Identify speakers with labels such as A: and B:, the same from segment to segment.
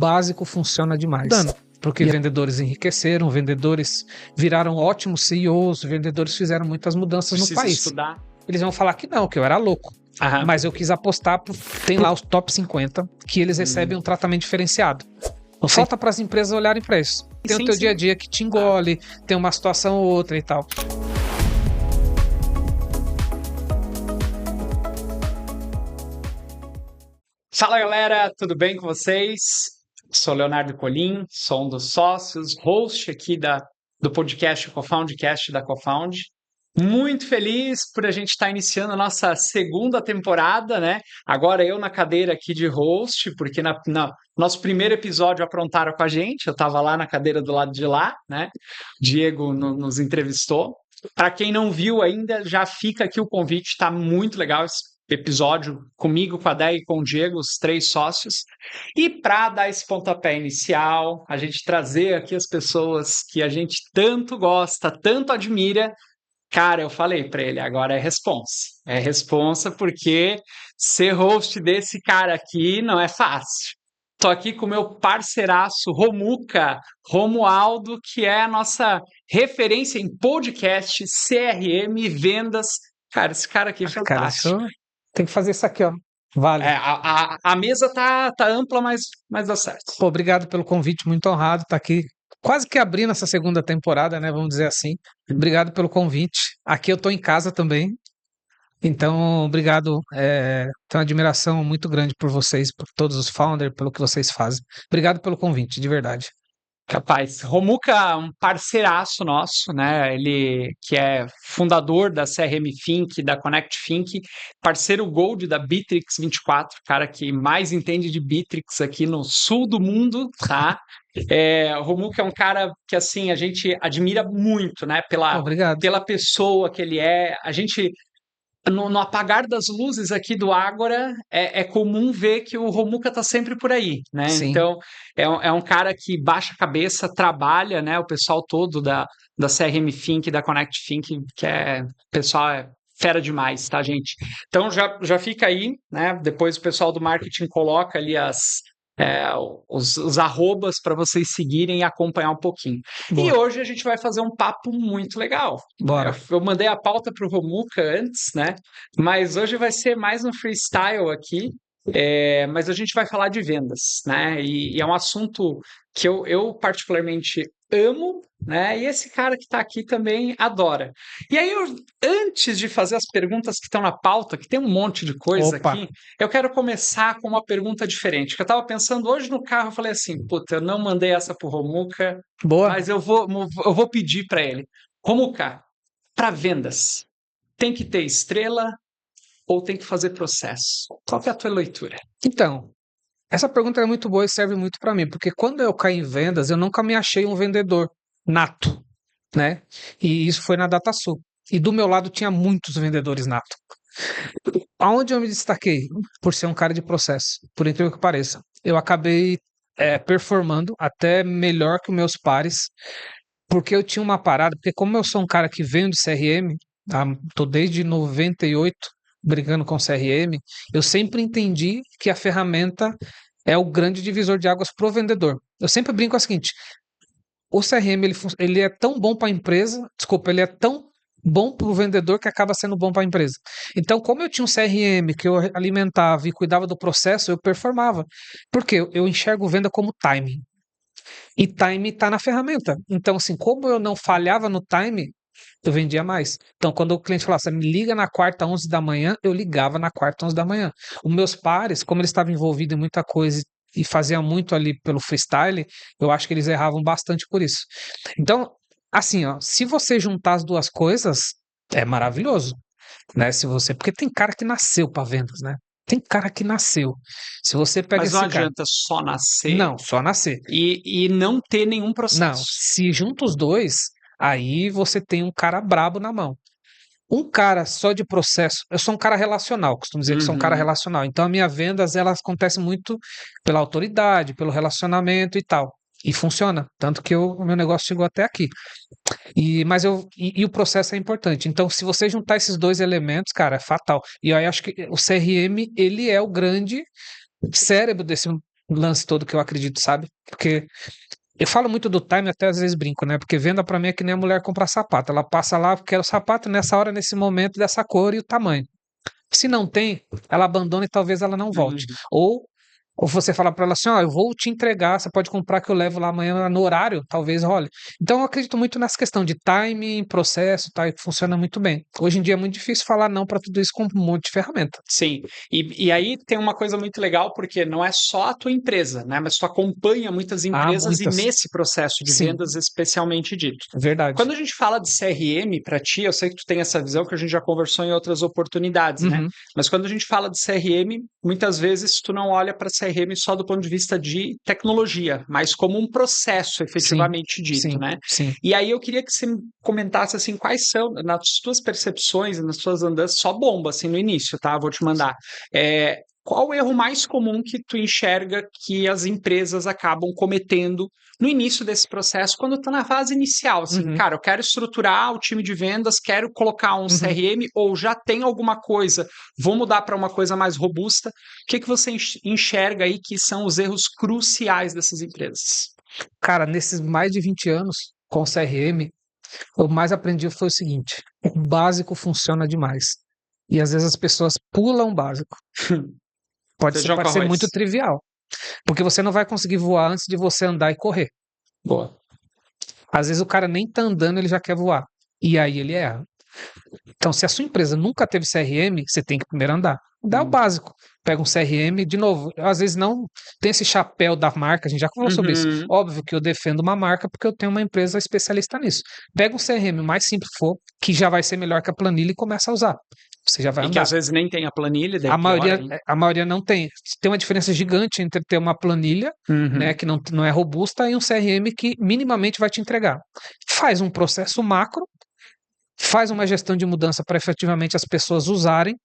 A: básico funciona demais. Porque vendedores enriqueceram, vendedores viraram ótimos CEOs, vendedores fizeram muitas mudanças no país.
B: Estudar.
A: Eles vão falar que não, que eu era louco. Mas eu quis apostar, tem lá os top 50, que eles recebem um tratamento diferenciado. Não falta para as empresas olharem para isso. Tem o teu dia a dia que te engole, tem uma situação ou outra e tal.
B: Fala galera, tudo bem com vocês? Sou Leonardo Colim, sou um dos sócios, host aqui do podcast CoFoundCast da CoFound. Muito feliz por a gente estar iniciando a nossa segunda temporada, né? Agora eu na cadeira aqui de host, porque nosso primeiro episódio aprontaram com a gente, eu estava lá na cadeira do lado de lá, né? Diego nos entrevistou. Para quem não viu ainda, já fica aqui o convite, está muito legal esse episódio comigo, com a Déia e com o Diego, os 3 sócios. E para dar esse pontapé inicial, a gente trazer aqui as pessoas que a gente tanto gosta, tanto admira. Cara, eu falei para ele, agora é responsa. É responsa porque ser host desse cara aqui não é fácil. Tô aqui com o meu parceiraço Romuca, Romualdo, que é a nossa referência em podcast, CRM, vendas. Cara, esse cara aqui é fantástico.
A: Cara, tem que fazer isso aqui, ó. Vale.
B: A mesa tá ampla, mas dá certo.
A: Pô, obrigado pelo convite, muito honrado estar aqui. Quase que abrindo essa segunda temporada, né? Vamos dizer assim. Obrigado pelo convite. Aqui eu tô em casa também. Então, obrigado. Tenho uma admiração muito grande por vocês, por todos os founders, pelo que vocês fazem. Obrigado pelo convite, de verdade.
B: Capaz. Romuca, um parceiraço nosso, né? Ele que é fundador da CRM Think, da Connect Think, parceiro Gold da Bitrix 24, cara que mais entende de Bitrix aqui no sul do mundo, tá? O Romuca é um cara que, assim, a gente admira muito, né? Pela pessoa que ele é. A gente... No apagar das luzes aqui do Ágora, é comum ver que o Romuca está sempre por aí, né?
A: Sim.
B: Então, é um cara que baixa a cabeça, trabalha, né? O pessoal todo da CRM Think, da Connect Think, o pessoal é fera demais, tá, gente? Então, já fica aí, né? Depois o pessoal do marketing coloca ali os arrobas para vocês seguirem e acompanhar um pouquinho. Boa. E hoje a gente vai fazer um papo muito legal.
A: Bora.
B: Eu mandei a pauta para o Romuca antes, né? Mas hoje vai ser mais um freestyle aqui. Mas a gente vai falar de vendas, né? E é um assunto que eu particularmente amo, né? E esse cara que está aqui também adora. E aí, antes de fazer as perguntas que estão na pauta, que tem um monte de coisa aqui, eu quero começar com uma pergunta diferente. Que eu estava pensando hoje no carro, eu falei assim, puta, eu não mandei essa pro Romuca, mas eu vou pedir para ele. Romuca, para vendas, tem que ter estrela ou tem que fazer processo? Qual que é a tua leitura?
A: Então, essa pergunta é muito boa e serve muito para mim, porque quando eu caí em vendas, eu nunca me achei um vendedor nato, né? E isso foi na DataSul. E do meu lado tinha muitos vendedores nato. Aonde eu me destaquei? Por ser um cara de processo, por incrível que pareça. Eu acabei performando até melhor que os meus pares, porque eu tinha uma parada, porque como eu sou um cara que venho de CRM, tô desde 98 brigando com CRM, eu sempre entendi que a ferramenta é o grande divisor de águas pro vendedor. Eu sempre brinco o seguinte, o CRM ele é tão bom para a empresa, ele é tão bom para o vendedor que acaba sendo bom para a empresa. Então, como eu tinha um CRM que eu alimentava e cuidava do processo, eu performava. Porque eu enxergo venda como timing. E time está na ferramenta. Então, assim, como eu não falhava no time, eu vendia mais. Então, quando o cliente falava assim, me liga na quarta, 11 da manhã, eu ligava na quarta, 11 da manhã. Os meus pares, como eles estavam envolvidos em muita coisa e faziam muito ali pelo freestyle, eu acho que eles erravam bastante por isso. Então, assim, ó, se você juntar as duas coisas, é maravilhoso, né? Porque tem cara que nasceu para vendas, né? Tem cara que nasceu. Se você pega
B: Mas não adianta só nascer.
A: Não, só nascer.
B: E não ter nenhum processo.
A: Não, se junta os dois, aí você tem um cara brabo na mão. Um cara só de processo, eu sou um cara relacional, costumo dizer que sou um cara relacional. Então, a minha vendas, elas acontecem muito pela autoridade, pelo relacionamento e tal. E funciona, tanto que o meu negócio chegou até aqui. E o processo é importante. Então, se você juntar esses dois elementos, cara, é fatal. E aí acho que o CRM, ele é o grande cérebro lance todo que eu acredito, sabe? Porque eu falo muito do time, até às vezes brinco, né? Porque venda pra mim é que nem a mulher comprar sapato. Ela passa lá, quer o sapato nessa hora, nesse momento, dessa cor e o tamanho. Se não tem, ela abandona e talvez ela não volte.
B: Uhum.
A: Ou você fala para ela assim, ó, eu vou te entregar, você pode comprar que eu levo lá amanhã no horário, talvez role. Então eu acredito muito nessa questão de timing, processo, tá? E funciona muito bem. Hoje em dia é muito difícil falar não para tudo isso com um monte de ferramenta.
B: Sim, e aí tem uma coisa muito legal, porque não é só a tua empresa, né? Mas tu acompanha muitas
A: Há
B: empresas e
A: muitas.
B: nesse processo de
A: Sim,
B: vendas especialmente dito.
A: é verdade.
B: Quando a gente fala de CRM para ti, eu sei que tu tem essa visão que a gente já conversou em outras oportunidades, né?
A: Uhum,
B: Mas quando a gente fala de CRM, muitas vezes tu não olha para CRM só do ponto de vista de tecnologia, mas como um processo
A: sim,
B: efetivamente dito,
A: sim,
B: né?
A: sim.
B: E aí eu queria que você me comentasse assim quais são, nas tuas percepções, nas tuas andanças, só bomba assim no início, tá? Vou te mandar. Qual o erro mais comum que tu enxerga que as empresas acabam cometendo no início desse processo, quando está na fase inicial, assim,
A: Uhum,
B: cara, eu quero estruturar o time de vendas, quero colocar um
A: uhum.
B: CRM ou já tem alguma coisa, vou mudar para uma coisa mais robusta. O que você enxerga aí que são os erros cruciais dessas empresas?
A: Cara, nesses mais de 20 anos com CRM, o mais aprendi foi o seguinte: o básico funciona demais. E às vezes as pessoas pulam o básico.
B: Feijão com
A: Pode ser muito
B: arroz.
A: trivial, porque você não vai conseguir voar antes de você andar e correr.
B: Boa.
A: Às vezes o cara nem tá andando, ele já quer voar. E aí ele erra. Então, se a sua empresa nunca teve CRM, você tem que primeiro andar. Dá o
B: Hum.
A: básico. Pega um CRM, de novo, às vezes não tem esse chapéu da marca, a gente já falou sobre isso.
B: Uhum.
A: Óbvio que eu defendo uma marca porque eu tenho uma empresa especialista nisso. Pega um CRM o mais simples que for, que já vai ser melhor que a planilha e começa a usar. Você já vai
B: E que
A: andar.
B: às vezes nem tem a planilha, daí
A: A
B: pior
A: maioria,
B: ainda.
A: a maioria não tem. Tem uma diferença gigante entre ter uma planilha, né,
B: Uhum.
A: que não é robusta, e um CRM que minimamente vai te entregar. Faz um processo macro, faz uma gestão de mudança para efetivamente as pessoas usarem.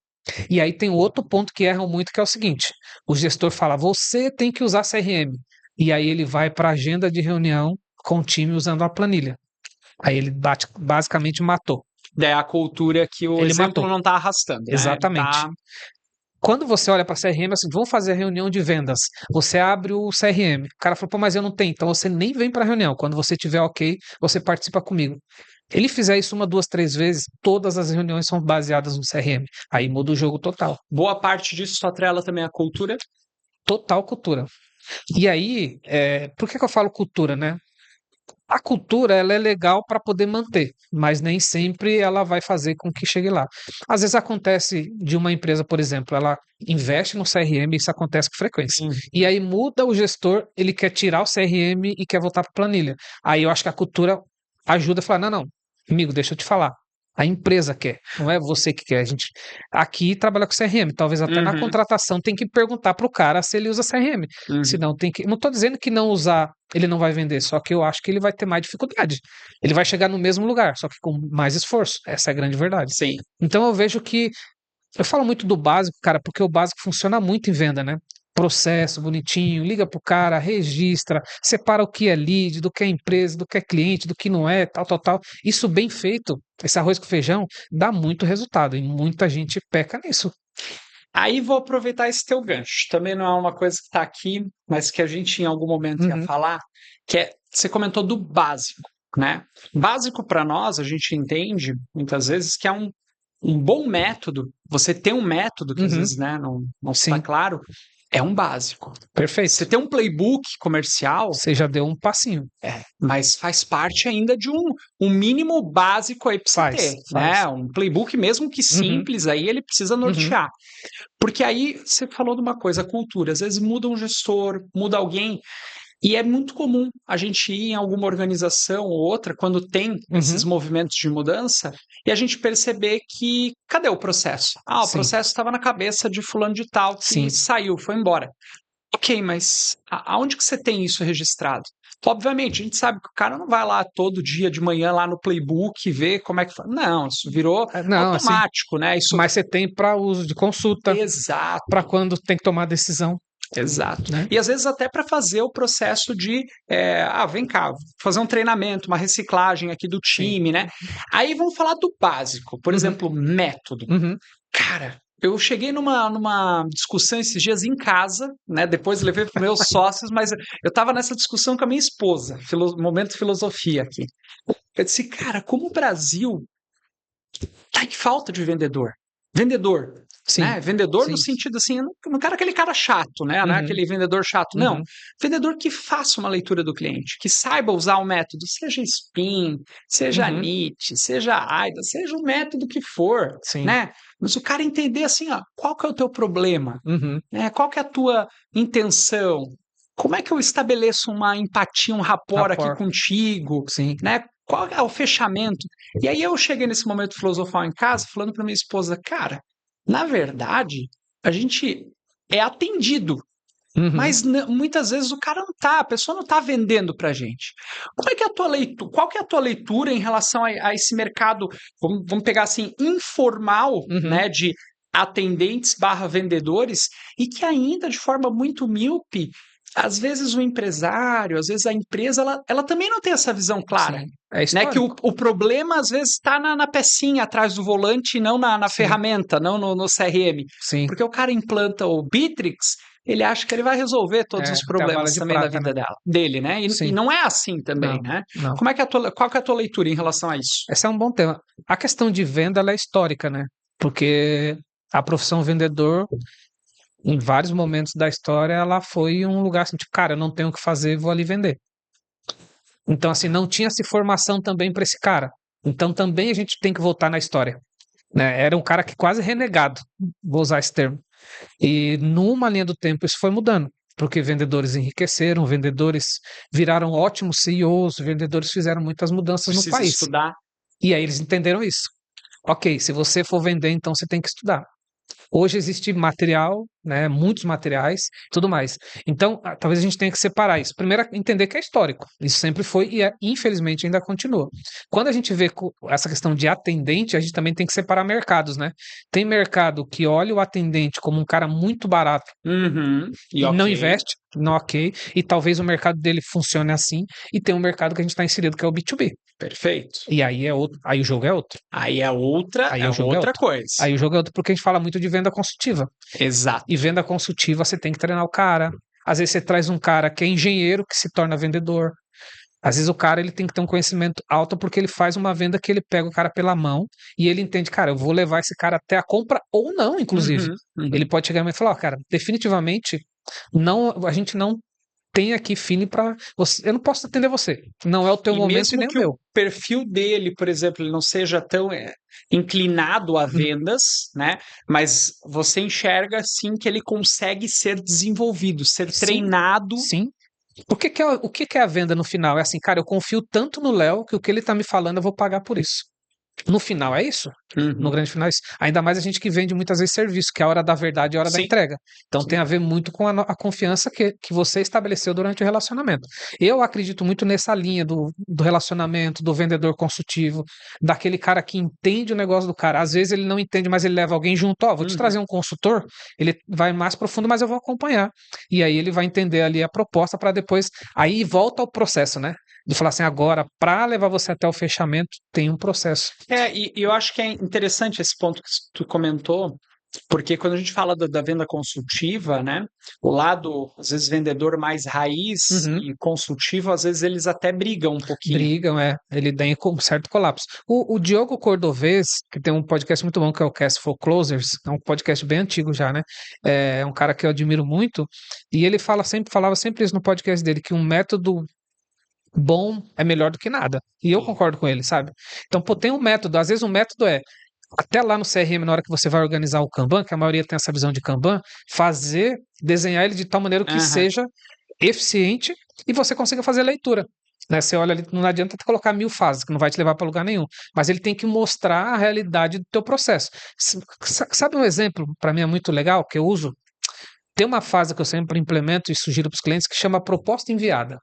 A: E aí tem outro ponto que erram muito, que é o seguinte: o gestor fala, você tem que usar CRM. E aí ele vai para a agenda de reunião com o time usando a planilha. Aí ele basicamente matou.
B: Daí a cultura que o
A: Ele
B: exemplo
A: matou.
B: não está arrastando, né? Ele
A: Exatamente.
B: tá.
A: Quando você olha para CRM, assim, vamos fazer a reunião de vendas. Você abre o CRM. O cara falou, pô, mas eu não tenho. Então você nem vem para a reunião. Quando você tiver ok, você participa comigo. Ele fizer isso uma, duas, três vezes, todas as reuniões são baseadas no CRM. Aí muda o jogo total.
B: Boa parte disso só atrela também a cultura.
A: Total cultura. E aí, por que eu falo cultura, né? A cultura ela é legal para poder manter, mas nem sempre ela vai fazer com que chegue lá. Às vezes acontece de uma empresa, por exemplo, ela investe no CRM, isso acontece com frequência.
B: Uhum.
A: E aí muda o gestor, ele quer tirar o CRM e quer voltar para planilha. Aí eu acho que a cultura ajuda a falar: não, não, amigo, deixa eu te falar. A empresa quer, não é você que quer. A gente aqui trabalha com CRM, talvez até na
B: Uhum.
A: contratação tem que perguntar para o cara se ele usa CRM.
B: Uhum.
A: Senão tem que. Não estou dizendo que não usar ele não vai vender, só que eu acho que ele vai ter mais dificuldade. Ele vai chegar no mesmo lugar, só que com mais esforço. Essa é a grande verdade.
B: Sim.
A: Então eu vejo que eu falo muito do básico, cara, porque o básico funciona muito em venda, né? Processo bonitinho, liga pro cara, registra, separa o que é lead, do que é empresa, do que é cliente, do que não é, tal, tal, tal. Isso bem feito, esse arroz com feijão, dá muito resultado e muita gente peca nisso.
B: Aí vou aproveitar esse teu gancho. Também não é uma coisa que está aqui, mas que a gente em algum momento ia
A: Uhum,
B: falar, que é, você comentou do básico, né? Básico para nós, a gente entende muitas vezes que é um bom método. Você tem um método que às
A: uhum,
B: vezes, né, não está
A: sim,
B: claro, é um básico. Você
A: perfeito.
B: tem um playbook comercial,
A: Você já deu um passinho.
B: mas faz parte ainda de um mínimo básico aí para você ter,
A: Faz,
B: né?
A: faz.
B: Um playbook, mesmo que
A: Uhum,
B: simples, aí ele precisa
A: uhum,
B: nortear. Porque aí você falou de uma coisa, a cultura. Às vezes muda um gestor, muda alguém, e é muito comum a gente ir em alguma organização ou outra, quando tem esses
A: uhum,
B: movimentos de mudança, e a gente perceber que cadê o processo? Ah, o
A: sim,
B: processo estava na cabeça de fulano de tal que
A: sim.
B: saiu, foi embora. Ok, mas aonde que você tem isso registrado? Obviamente, a gente sabe que o cara não vai lá todo dia de manhã lá no playbook ver como é que faz. Não, isso virou
A: Não, assim,
B: automático, né? Isso
A: mas você tem para uso de consulta, para
B: exato.
A: quando tem que tomar decisão,
B: Exato.
A: né?
B: E às vezes até para fazer o processo de, vem cá, fazer um treinamento, uma reciclagem aqui do
A: Sim.
B: time, né? Aí vamos falar do básico, por
A: Uhum,
B: exemplo, método.
A: uhum,
B: Cara, Eu cheguei numa discussão esses dias em casa, né? Depois levei para meus sócios, mas eu estava nessa discussão com a minha esposa, momento filosofia aqui. Eu disse, cara, como o Brasil tá em falta de vendedor. Vendedor,
A: Sim,
B: né? Vendedor no
A: sim.
B: sentido assim, eu não quero aquele cara chato, né? Não é
A: Uhum,
B: aquele vendedor chato, não.
A: uhum,
B: Vendedor que faça uma leitura do cliente, que saiba usar o método, seja Spin, seja
A: uhum,
B: NIT, seja AIDA, seja o método que for,
A: sim.
B: né? Mas o cara entender assim, ó, qual que é o teu problema,
A: Uhum,
B: né? Qual que é a tua intenção? Como é que eu estabeleço uma empatia, um rapport aqui
A: rapport,
B: contigo,
A: sim.
B: né? Qual é o fechamento? E aí eu cheguei nesse momento filosofal em casa, falando para minha esposa, cara, na verdade, a gente é atendido,
A: Uhum.
B: mas muitas vezes o cara não tá, a pessoa não tá vendendo pra gente. Como é que é a tua leitura? Qual que é a tua leitura em relação a esse mercado, vamos pegar assim, informal,
A: Uhum.
B: né, de atendentes barra vendedores, e que ainda de forma muito míope, às vezes o empresário, às vezes a empresa, ela também não tem essa visão clara.
A: Sim, é
B: Né, que
A: histórico.
B: o problema às vezes está na pecinha atrás do volante e não na
A: Sim,
B: ferramenta, não no CRM.
A: sim.
B: Porque o cara implanta o Bitrix, ele acha que ele vai resolver todos os
A: Tem a bala
B: problemas
A: de
B: também da
A: prata, né?
B: vida dele, né? E
A: Sim,
B: não é assim também,
A: não,
B: né?
A: não.
B: Como é que qual que é a tua leitura em relação a isso?
A: Esse é um bom tema. A questão de venda, ela é histórica, né? Porque a profissão vendedor, em vários momentos da história, ela foi um lugar assim, tipo, cara, eu não tenho o que fazer, vou ali vender. Então, assim, não tinha-se formação também para esse cara. Então, também a gente tem que voltar na história, né? Era um cara que quase renegado, vou usar esse termo. E numa linha do tempo isso foi mudando, porque vendedores enriqueceram, vendedores viraram ótimos CEOs, vendedores fizeram muitas mudanças no
B: Precisa
A: país.
B: estudar.
A: E aí eles entenderam isso. Ok, se você for vender, então você tem que estudar. Hoje existe material, né, muitos materiais, tudo mais. Então, talvez a gente tenha que separar isso. Primeiro, entender que é histórico. Isso sempre foi e infelizmente ainda continua. Quando a gente vê essa questão de atendente, a gente também tem que separar mercados, né? Tem mercado que olha o atendente como um cara muito barato
B: Uhum. E
A: e não
B: ok.
A: investe, não ok, e talvez o mercado dele funcione assim, e tem um mercado que a gente está inserido, que é o B2B.
B: Perfeito.
A: E aí é outro, aí o jogo é outro.
B: Aí
A: Aí
B: é
A: o jogo é
B: outra
A: outro.
B: coisa.
A: Aí o jogo é outro porque a gente fala muito de venda consultiva.
B: Exato.
A: E venda consultiva, você tem que treinar o cara. Às vezes você traz um cara que é engenheiro que se torna vendedor. Às vezes o cara ele tem que ter um conhecimento alto porque ele faz uma venda que ele pega o cara pela mão e ele entende, cara, eu vou levar esse cara até a compra ou não, inclusive.
B: Uhum. Uhum.
A: Ele pode chegar e falar, ó, cara, definitivamente não, a gente não tem aqui feeling para você, eu não posso atender você. Não é o teu
B: E
A: momento e
B: mesmo
A: nem o
B: que o
A: meu.
B: perfil dele, por exemplo, ele não seja tão inclinado a
A: Uhum.
B: vendas, né? Mas você enxerga sim que ele consegue ser desenvolvido, ser
A: Sim,
B: treinado.
A: sim. O que que é a venda no final? É assim, cara, eu confio tanto no Léo que o que ele tá me falando eu vou pagar por isso. No final é isso. No
B: Uhum.
A: grande final é isso. Ainda mais a gente que vende muitas vezes serviço, que é a hora da verdade e a hora da
B: Sim,
A: entrega. Então
B: sim.
A: tem a ver muito com a confiança que você estabeleceu durante o relacionamento. Eu acredito muito nessa linha do relacionamento, do vendedor consultivo, daquele cara que entende o negócio do cara. Às vezes ele não entende, mas ele leva alguém junto. Ó, vou te
B: Uhum.
A: trazer um consultor, ele vai mais profundo, mas eu vou acompanhar. E aí ele vai entender ali a proposta para depois. Aí volta ao processo, né? De falar assim, agora, para levar você até o fechamento, tem um processo.
B: E eu acho que é interessante esse ponto que tu comentou, porque quando a gente fala da venda consultiva, né, o lado, às vezes, vendedor mais raiz
A: Uhum.
B: e consultivo, às vezes eles até brigam um pouquinho.
A: Brigam, é. Ele tem um certo colapso. O Diogo Cordovez, que tem um podcast muito bom, que é o Cast for Closers, é um podcast bem antigo já, né? É um cara que eu admiro muito, e ele falava sempre isso no podcast dele, que um método bom é melhor do que nada. E eu concordo com ele, sabe? Então, pô, tem um método. Às vezes o método é, até lá no CRM, na hora que você vai organizar o Kanban, que a maioria tem essa visão de Kanban, desenhar ele de tal maneira que
B: Aham.
A: seja eficiente e você consiga fazer a leitura. Né? Você olha ali, não adianta colocar 1000 fases, que não vai te levar para lugar nenhum. Mas ele tem que mostrar a realidade do teu processo. Sabe um exemplo, para mim é muito legal, que eu uso? Tem uma fase que eu sempre implemento e sugiro para os clientes que chama proposta enviada.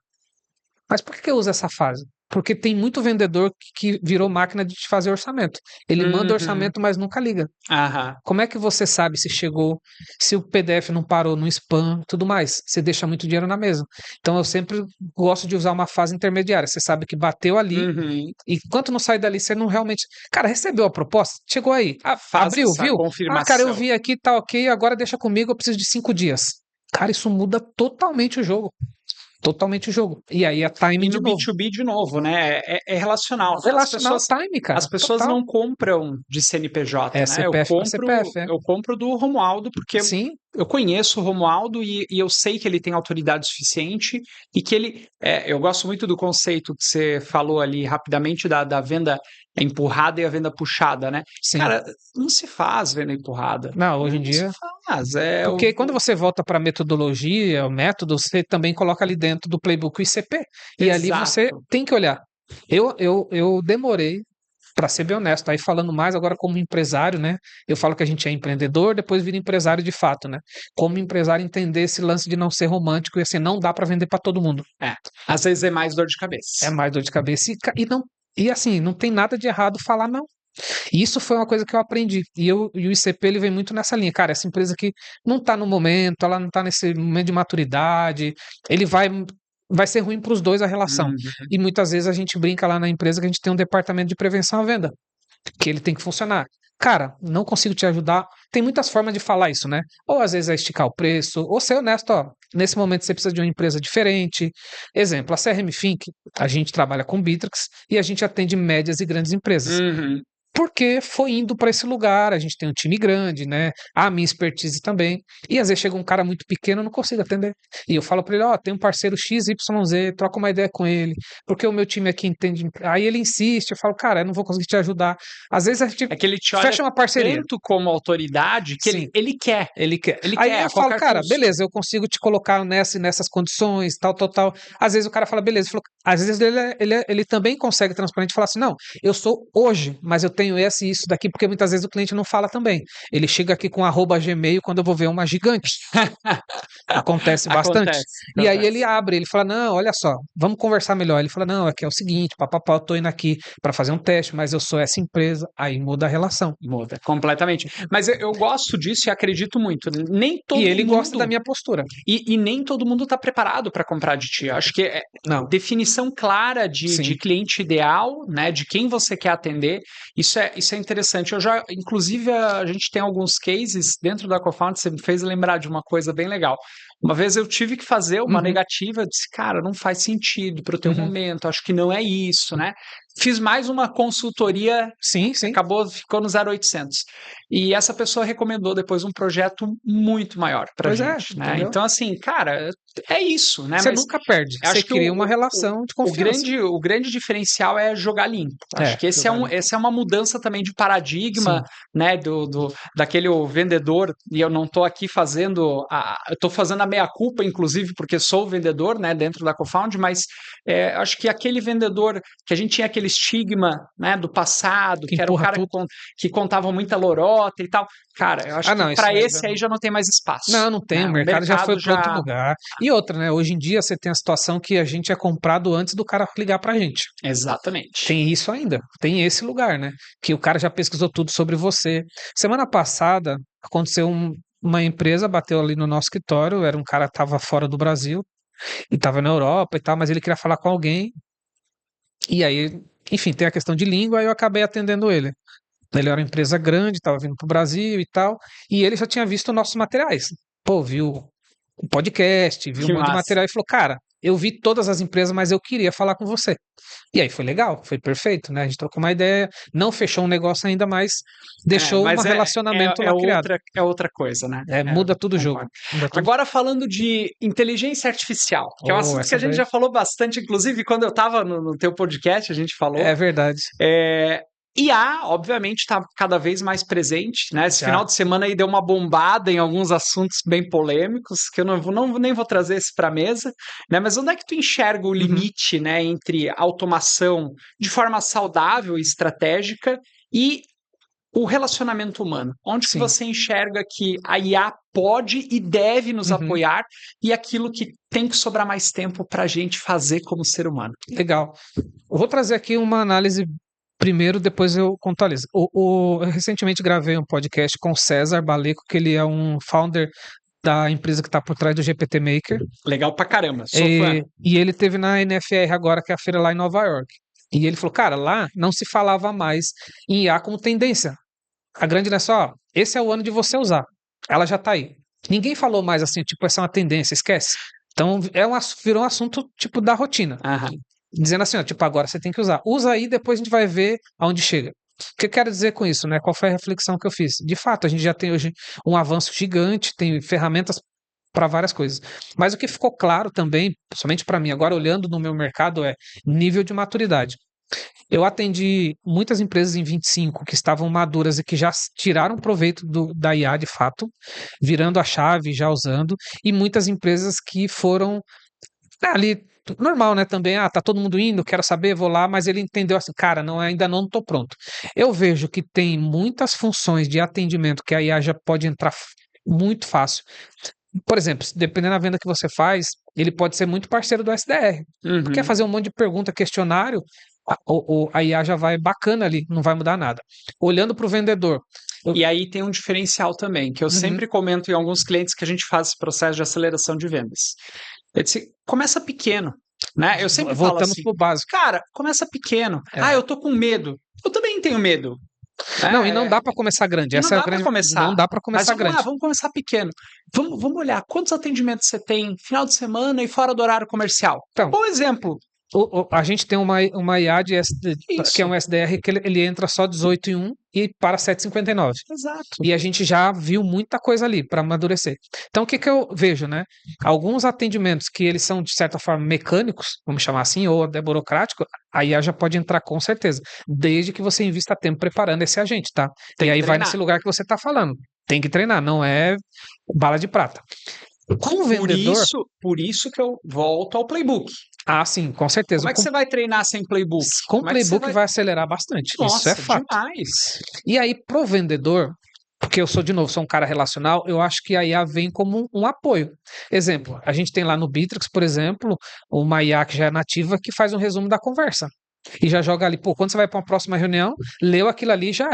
A: Mas por que eu uso essa fase? Porque tem muito vendedor que virou máquina de te fazer orçamento. Ele manda
B: Uhum.
A: orçamento, mas nunca liga.
B: Aham.
A: Como é que você sabe se chegou, se o PDF não parou no spam, tudo mais? Você deixa muito dinheiro na mesa. Então eu sempre gosto de usar uma fase intermediária. Você sabe que bateu ali
B: Uhum.
A: e enquanto não sai dali, você não realmente. Cara, recebeu a proposta? Chegou aí.
B: Faz
A: Abriu,
B: essa
A: viu? Ah, cara, eu
B: confirmação.
A: vi aqui, tá ok, agora deixa comigo, eu preciso de 5 dias. Cara, isso muda totalmente o jogo. Totalmente o jogo. E aí é
B: E
A: timing de
B: no
A: novo.
B: B2B, de novo, né? É relacional.
A: Relacional time,
B: As
A: cara.
B: pessoas
A: Total.
B: não compram de
A: É
B: CNPJ, né?
A: CPF para CPF, é.
B: Eu compro do Romualdo porque
A: Sim,
B: eu conheço o Romualdo e eu sei que ele tem autoridade suficiente e que ele. Eu gosto muito do conceito que você falou ali rapidamente da venda empurrada e a venda puxada, né?
A: sim.
B: Cara, não se faz venda empurrada.
A: Não,
B: Né?
A: hoje em
B: Não se
A: dia.
B: faz.
A: Porque quando você volta para metodologia, o método, você também coloca ali dentro do playbook o ICP. E ali você
B: Exato.
A: tem que olhar. Eu demorei, para ser bem honesto, aí falando mais agora como empresário, né? Eu falo que a gente é empreendedor, depois vira empresário de fato, né? Como empresário, entender esse lance de não ser romântico e assim, não dá para vender para todo mundo.
B: Às vezes é mais dor de
A: É
B: cabeça.
A: mais dor de cabeça. E não. E assim, não tem nada de errado falar não. E isso foi uma coisa que eu aprendi. E o ICP ele vem muito nessa linha. Cara, essa empresa que não está no momento, ela não está nesse momento de maturidade, ele vai ser ruim para os dois a relação.
B: Uhum.
A: E muitas vezes a gente brinca lá na empresa que a gente tem um departamento de prevenção à venda, que ele tem que funcionar. Cara, não consigo te ajudar. Tem muitas formas de falar isso, né? Ou às vezes é esticar o preço, ou ser honesto, ó. Nesse momento você precisa de uma empresa diferente. Exemplo, a CRM Think, a gente trabalha com Bitrix e a gente atende médias e grandes empresas
B: Uhum.
A: porque foi indo para esse lugar. A gente tem um time grande, né? A minha expertise também. E às vezes chega um cara muito pequeno, eu não consigo atender. E eu falo para ele: ó, tem um parceiro XYZ, troca uma ideia com ele, porque o meu time aqui entende. Aí ele insiste, eu falo: cara, eu não vou conseguir te ajudar. Às vezes a gente
B: É que ele te olha
A: fecha uma parceria.
B: tanto como autoridade que
A: Sim.
B: ele quer.
A: Ele quer.
B: Ele
A: Aí
B: quer
A: eu
B: a
A: falo,
B: qualquer
A: cara,
B: custo.
A: beleza, eu consigo te colocar nessa e nessas condições, tal, tal, tal. Às vezes o cara fala, beleza. Às vezes ele também consegue transparente falar assim, não, eu sou hoje, mas eu tenho esse e isso daqui, porque muitas vezes o cliente não fala também. Ele chega aqui com @gmail quando eu vou ver uma gigante. Acontece bastante. E aí ele
B: Acontece.
A: abre, ele fala, não, olha só, vamos conversar melhor. Ele fala, não, aqui é o seguinte, papapá, eu tô indo aqui para fazer um teste, mas eu sou essa empresa. Aí muda a relação.
B: Muda completamente. Mas eu gosto disso e acredito muito. Nem
A: E
B: todo
A: ele gosta da
B: mundo.
A: minha postura.
B: E nem todo mundo está preparado para comprar de ti. Acho que
A: Não,
B: definição clara de
A: sim.
B: cliente ideal, né? De quem você quer atender. Isso é interessante. Inclusive, a gente tem alguns cases dentro da Cofound, você me fez lembrar de uma coisa bem legal. Uma vez eu tive que fazer uma
A: Uhum,
B: negativa, eu disse, cara, não faz sentido para o teu
A: uhum.
B: momento, acho que não é isso, né? Fiz mais uma consultoria,
A: Sim, sim.
B: ficou no 0800. E essa pessoa recomendou depois um projeto muito maior para
A: Pois é,
B: gente, né?
A: entendeu?
B: Então, assim, cara, é isso, né?
A: Você
B: Mas
A: nunca perde,
B: eu
A: você
B: acho que
A: cria uma relação de confiança.
B: o grande diferencial é jogar limpo. Acho
A: É,
B: que
A: jogar limpo.
B: essa é uma mudança também de paradigma,
A: Sim,
B: né? Daquele vendedor, e eu não estou aqui fazendo eu estou fazendo a meia-culpa, inclusive, porque sou vendedor, né, dentro da Cofound, mas acho que aquele vendedor que a gente tinha aquele estigma, né, do passado,
A: que
B: que era o
A: empurra
B: cara
A: tudo.
B: que contava muita lorota e tal. Cara, eu acho
A: Ah,
B: que
A: não, isso
B: para
A: aí já
B: esse aí
A: não.
B: já não tem mais espaço,
A: Não, não tem.
B: né?
A: O
B: O
A: mercado já foi
B: mercado
A: para outro
B: já.
A: lugar. E outra, né? Hoje em dia você tem a situação que a gente é comprado antes do cara ligar pra gente.
B: Exatamente.
A: Tem isso ainda. Tem esse lugar, né? Que o cara já pesquisou tudo sobre você. Semana passada aconteceu uma empresa bateu ali no nosso escritório. Era um cara que estava fora do Brasil e estava na Europa e tal, mas ele queria falar com alguém. E aí, enfim, tem a questão de língua. Aí eu acabei atendendo ele. Ele era uma empresa grande, estava vindo para o Brasil e tal, e ele já tinha visto nossos materiais. Pô, viu o podcast, viu um
B: Que
A: monte de
B: massa.
A: material e falou: cara, eu vi todas as empresas, mas eu queria falar com você. E aí foi legal, foi perfeito, né? A gente trocou uma ideia, não fechou um negócio ainda, mas deixou um
B: Mas
A: relacionamento lá criado.
B: é outra coisa, né?
A: É, muda tudo o jogo.
B: Concordo.
A: Muda tudo.
B: Agora falando de inteligência artificial, que é um
A: Oh,
B: assunto que
A: essa
B: a gente
A: daí
B: já falou bastante, inclusive quando eu estava no teu podcast, a gente falou.
A: é verdade.
B: IA, obviamente, está cada vez mais presente, né? Esse
A: Já.
B: final de semana aí deu uma bombada em alguns assuntos bem polêmicos, que eu nem vou trazer esse para a mesa, né? Mas onde é que tu enxerga o
A: Uhum.
B: limite, né, entre automação de forma saudável e estratégica e o relacionamento humano? Onde que
A: Sim.
B: você enxerga que a IA pode e deve nos
A: Uhum.
B: apoiar e aquilo que tem que sobrar mais tempo para a gente fazer como ser humano.
A: Legal. Eu vou trazer aqui uma análise primeiro, depois eu contextualizo. Eu recentemente gravei um podcast com o César Baleco, que ele é um founder da empresa que está por trás do GPT Maker.
B: Legal pra caramba, sou fã.
A: E ele teve na NFR agora, que é a feira lá em Nova York. E ele falou, cara, lá não se falava mais em IA como tendência. A grande não é só, ó, esse é o ano de você usar. Ela já tá aí. Ninguém falou mais assim, tipo, essa é uma tendência, esquece. Então virou um assunto tipo da rotina.
B: Aham.
A: Dizendo assim, ó, tipo, agora você tem que usar. Usa aí, depois a gente vai ver aonde chega. O que eu quero dizer com isso, né? Qual foi a reflexão que eu fiz? De fato, a gente já tem hoje um avanço gigante, tem ferramentas para várias coisas. Mas o que ficou claro também, somente para mim, agora olhando no meu mercado, é nível de maturidade. Eu atendi muitas empresas em 25 que estavam maduras e que já tiraram proveito da IA de fato, virando a chave, já usando, e muitas empresas que foram ali normal, né? Também, tá todo mundo indo, quero saber, vou lá, mas ele entendeu assim, cara, não, ainda não estou pronto. Eu vejo que tem muitas funções de atendimento que a IA já pode entrar muito fácil. Por exemplo, dependendo da venda que você faz, ele pode ser muito parceiro do SDR.
B: Uhum.
A: Quer fazer um monte de pergunta, questionário, a IA já vai bacana ali, não vai mudar nada. Olhando para o vendedor.
B: E aí tem um diferencial também, que eu
A: Uhum.
B: sempre comento em alguns clientes que a gente faz esse processo de aceleração de vendas. Eu disse, começa pequeno, né? Eu sempre falo
A: Voltamos
B: assim,
A: pro básico.
B: cara, começa pequeno.
A: É.
B: Eu tô com medo. Eu também tenho medo.
A: Não, e não dá para começar grande.
B: E
A: Essa
B: não
A: é a
B: dá para
A: grande.
B: começar.
A: Não dá para
B: Mas
A: começar
B: vamos lá,
A: grande.
B: vamos começar pequeno. Vamos olhar quantos atendimentos você tem final de semana e fora do horário comercial.
A: Então,
B: Bom exemplo.
A: a gente tem uma IA que é um SDR que ele entra só 18 em 1 e para 7,59.
B: Exato.
A: E a gente já viu muita coisa ali para amadurecer. Então, o que eu vejo, né? Alguns atendimentos que eles são, de certa forma, mecânicos, vamos chamar assim, ou até burocrático, a IA já pode entrar com certeza, desde que você invista tempo preparando esse agente, tá?
B: Tem
A: e aí
B: que
A: vai
B: treinar.
A: nesse lugar que você está falando. Tem que treinar, não é bala de prata. Com o vendedor...
B: Por isso que eu volto ao playbook.
A: Sim, com certeza.
B: Como é que você vai treinar sem playbook?
A: Com
B: Como é que você
A: playbook vai acelerar bastante.
B: Nossa,
A: isso é fato.
B: demais.
A: E aí, pro vendedor, porque eu sou, de novo, sou um cara relacional, eu acho que a IA vem como um apoio. Exemplo, a gente tem lá no Bitrix, por exemplo, uma IA que já é nativa que faz um resumo da conversa. E já joga ali, quando você vai para uma próxima reunião, leu aquilo ali, já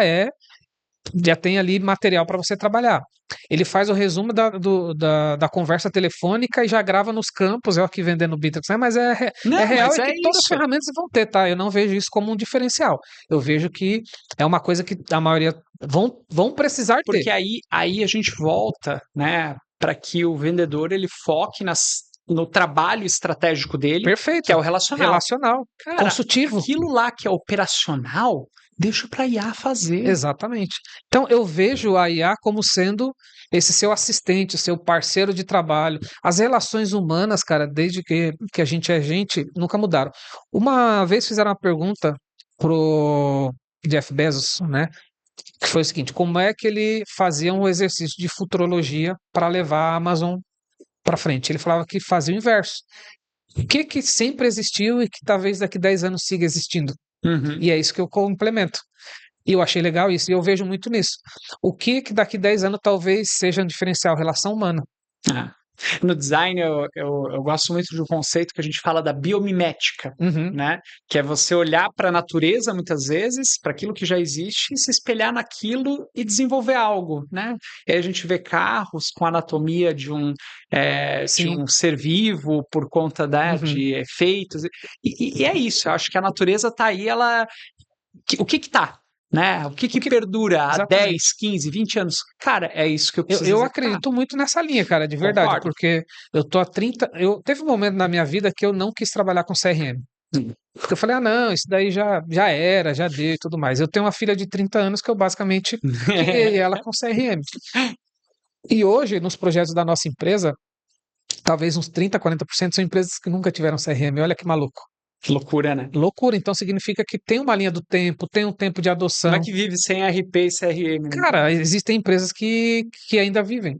A: tem ali material para você trabalhar. Ele faz o resumo da conversa telefônica e já grava nos campos, é o que vendendo no Bitrix, né? Mas é real, é que todas as ferramentas vão ter, tá? Eu não vejo isso como um diferencial. Eu vejo que é uma coisa que a maioria vão precisar ter.
B: Porque aí a gente volta, né, para que o vendedor ele foque no trabalho estratégico dele,
A: Perfeito.
B: que é o relacional. Cara,
A: consultivo.
B: Aquilo lá que é operacional, deixa para a IA fazer.
A: Exatamente. Então eu vejo a IA como sendo esse seu assistente, seu parceiro de trabalho. As relações humanas, cara, desde que a gente é gente, nunca mudaram. Uma vez fizeram uma pergunta pro Jeff Bezos, né? Que foi o seguinte: como é que ele fazia um exercício de futurologia para levar a Amazon para frente? Ele falava que fazia o inverso. O que sempre existiu e que talvez daqui 10 anos siga existindo?
B: Uhum.
A: E é isso que eu complemento. E eu achei legal isso, e eu vejo muito nisso. O que daqui 10 anos talvez seja um diferencial? Relação humana.
B: No design, eu gosto muito de um conceito que a gente fala da biomimética, né? Que é você olhar para a natureza, muitas vezes, para aquilo que já existe, e se espelhar naquilo e desenvolver algo, né? E aí a gente vê carros com anatomia de um ser vivo por conta de efeitos. E é isso, eu acho que a natureza está aí, o que está? Né? O que perdura há 10, 15, 20 anos? Cara, é isso que eu preciso
A: Eu acredito muito nessa linha, cara, de verdade.
B: Concordo.
A: Porque eu tô há 30... Teve um momento na minha vida que eu não quis trabalhar com CRM. Porque eu falei, não, isso daí já era, já deu e tudo mais. Eu tenho uma filha de 30 anos que eu basicamente criei ela com CRM. E hoje, nos projetos da nossa empresa, talvez uns 30, 40% são empresas que nunca tiveram CRM. Olha que maluco.
B: Loucura, né?
A: Loucura, então significa que tem uma linha do tempo, tem um tempo de adoção.
B: Como é que vive sem RP e CRM? Né?
A: Cara, existem empresas que ainda vivem.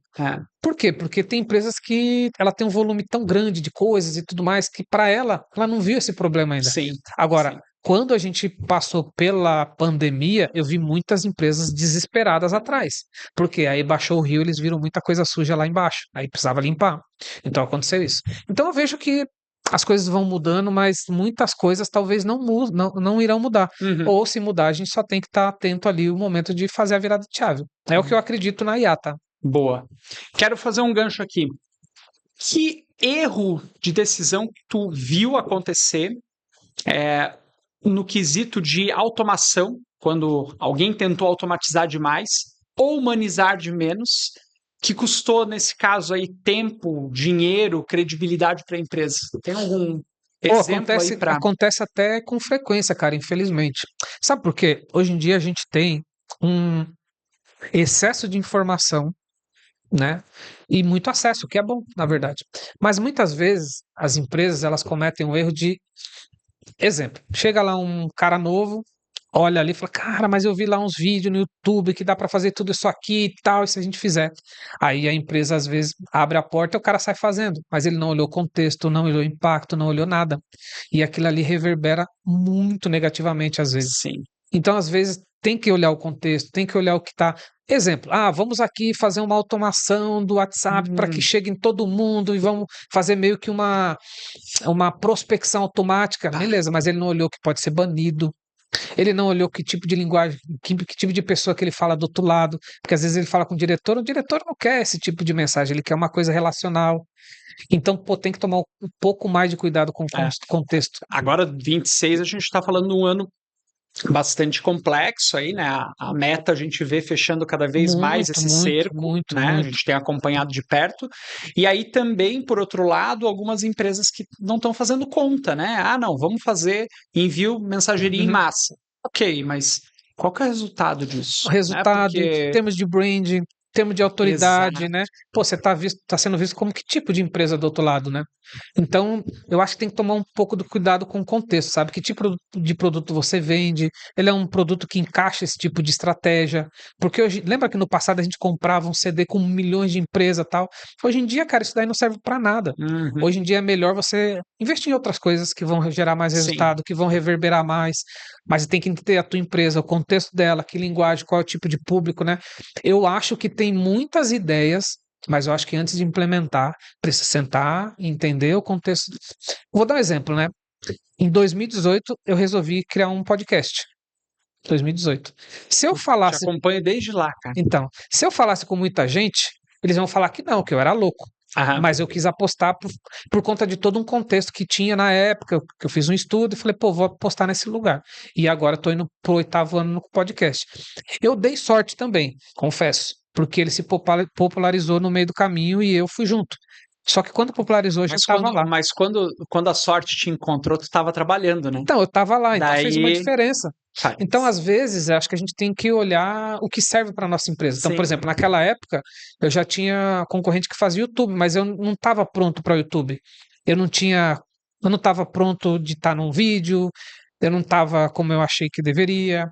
A: Por quê? Porque tem empresas que ela tem um volume tão grande de coisas e tudo mais que para ela não viu esse problema ainda.
B: Sim.
A: Agora,
B: sim.
A: quando a gente passou pela pandemia, eu vi muitas empresas desesperadas atrás, porque aí baixou o rio, eles viram muita coisa suja lá embaixo, aí precisava limpar. Então aconteceu isso. Então eu vejo que as coisas vão mudando, mas muitas coisas talvez não irão mudar.
B: Uhum,
A: Ou se mudar, a gente só tem que estar atento ali o momento de fazer a virada de chave. É o que eu acredito na IA, tá?
B: boa. Quero fazer um gancho aqui. Que erro de decisão que tu viu acontecer no quesito de automação, quando alguém tentou automatizar demais ou humanizar de menos, que custou, nesse caso aí, tempo, dinheiro, credibilidade para a empresa? Tem algum
A: Pô,
B: exemplo aí para...
A: acontece até com frequência, cara, infelizmente. Sabe por quê? Hoje em dia a gente tem um excesso de informação, né? E muito acesso, o que é bom, na verdade. Mas muitas vezes as empresas elas cometem o erro de, exemplo, chega lá um cara novo, olha ali e fala, cara, mas eu vi lá uns vídeos no YouTube que dá para fazer tudo isso aqui e tal, e se a gente fizer. Aí a empresa às vezes abre a porta e o cara sai fazendo, mas ele não olhou o contexto, não olhou o impacto, não olhou nada. E aquilo ali reverbera muito negativamente às vezes.
B: Sim.
A: Então, às vezes, tem que olhar o contexto, tem que olhar o que está. Exemplo, vamos aqui fazer uma automação do WhatsApp para que chegue em todo mundo e vamos fazer meio que uma prospecção automática. Beleza, mas ele não olhou que pode ser banido, ele não olhou que tipo de linguagem, que tipo de pessoa que ele fala do outro lado, porque às vezes ele fala com o diretor não quer esse tipo de mensagem, ele quer uma coisa relacional. Então, pô, tem que tomar um pouco mais de cuidado com o
B: É.
A: contexto.
B: Agora, 26, a gente está falando de um ano bastante complexo aí, né? A meta a gente vê fechando cada vez mais
A: Muito,
B: esse
A: muito,
B: cerco,
A: muito,
B: né? A
A: muito.
B: gente tem acompanhado de perto. E aí também, por outro lado, algumas empresas que não estão fazendo conta, né? Ah, não, vamos fazer envio mensageria em
A: Uhum.
B: massa. Ok, mas qual que é o resultado
A: O
B: disso? Né?
A: resultado,
B: Porque
A: termos de branding, termos de autoridade,
B: exato,
A: né? Pô, você tá sendo visto como que tipo de empresa do outro lado, né? Então, eu acho que tem que tomar um pouco do cuidado com o contexto, sabe? Que tipo de produto você vende? Ele é um produto que encaixa esse tipo de estratégia? Porque hoje, lembra que no passado a gente comprava um CD com milhões de empresas e tal? Hoje em dia, cara, isso daí não serve para nada.
B: uhum,
A: Hoje em dia é melhor você investir em outras coisas que vão gerar mais
B: sim,
A: resultado, que vão reverberar mais, mas tem que ter a tua empresa, o contexto dela, que linguagem, qual é o tipo de público, né? Eu acho que tem muitas ideias, mas eu acho que antes de implementar, precisa sentar e entender o contexto. Vou dar um exemplo, né? Em 2018, eu resolvi criar um podcast. 2018. Se eu
B: te
A: falasse,
B: acompanho desde lá, cara.
A: então, se eu falasse com muita gente, eles vão falar que não, que eu era louco.
B: Aham,
A: Mas eu quis apostar por conta de todo um contexto que tinha na época, que eu fiz um estudo e falei, pô, vou apostar nesse lugar. E agora estou indo pro 8º ano no podcast. Eu dei sorte também, confesso, porque ele se popularizou no meio do caminho e eu fui junto. Só que quando popularizou, eu já estava lá.
B: Mas quando a sorte te encontrou, tu estava trabalhando, né?
A: Então, eu estava lá, então fez uma
B: Daí,
A: diferença. Então,
B: faz.
A: às vezes, eu acho que a gente tem que olhar o que serve para nossa empresa. Então, por
B: Sim,
A: exemplo, naquela época, eu já tinha concorrente que fazia YouTube, mas eu não estava pronto para o YouTube. Eu não tinha, eu não estava pronto de estar num vídeo, eu não estava como eu achei que deveria.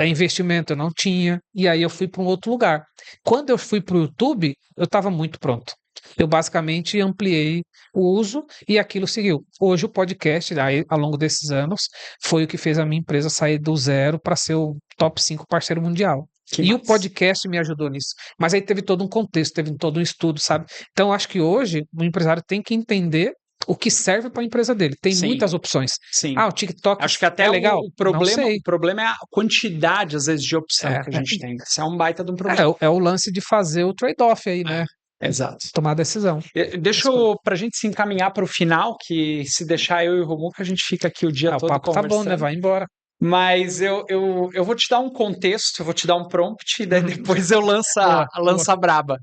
A: Investimento eu não tinha, e aí eu fui para um outro lugar. Quando eu fui para o YouTube, eu estava muito pronto. Eu basicamente ampliei o uso e aquilo seguiu. Hoje o podcast, aí, ao longo desses anos, foi o que fez a minha empresa sair do zero para ser o top 5 parceiro mundial.
B: que
A: E o
B: massa.
A: podcast me ajudou nisso. Mas aí teve todo um contexto, teve todo um estudo, sabe? Então, acho que hoje o empresário tem que entender o que serve para a empresa dele. Tem
B: Sim,
A: muitas opções.
B: sim.
A: O TikTok
B: Acho que
A: é
B: até
A: legal? Não
B: o
A: sei.
B: problema é a quantidade, às vezes, de opção que a
A: É,
B: gente tem. Isso é um baita de um
A: é,
B: problema.
A: é o lance de fazer o trade-off aí, né?
B: Exato.
A: Tomar a decisão.
B: Deixa eu, pra gente se encaminhar para o final, que se deixar eu e o Romulo, que a gente fica aqui o dia
A: O
B: todo
A: papo tá bom, né?
B: conversando.
A: Vai embora.
B: Mas eu vou te dar um contexto, eu vou te dar um prompt, e daí depois eu lanço
A: Boa, boa.
B: lanço a braba.